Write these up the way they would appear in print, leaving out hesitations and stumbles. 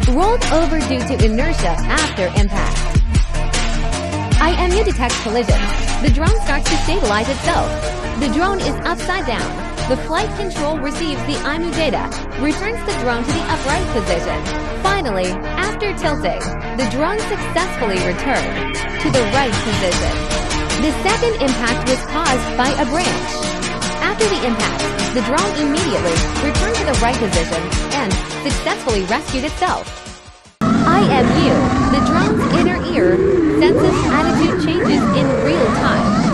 rolled over due to inertia after impact. IMU detects collisions. The drone starts to stabilize itself. The drone is upside down. The flight control receives the IMU data, returns the drone to the upright position. Finally, after tilting, the drone successfully returned to the right position. The second impact was caused by a branch. After the impact, the drone immediately returned to the right position and successfully rescued itself. IMU, the drone's inner ear, senses attitude changes in real time.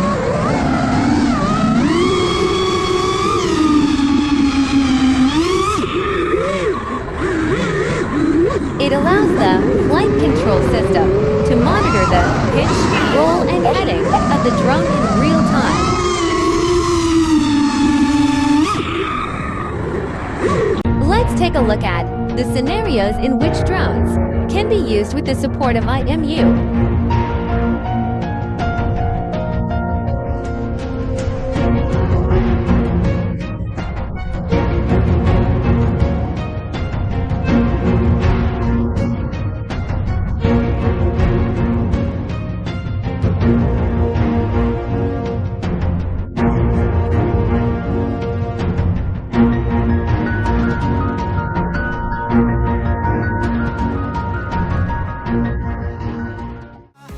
It allows the flight control system to monitor the pitch, roll, and heading of the drone in real time. Let's take a look at the scenarios in which drones can be used with the support of IMU.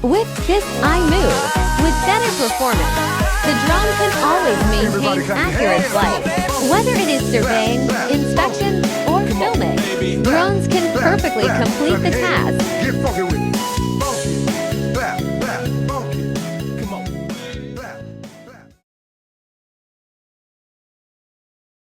With this IMU, with better performance, the drone can always maintain accurate flight. Whether it is surveying, inspection, or filming, drones can perfectly complete the task.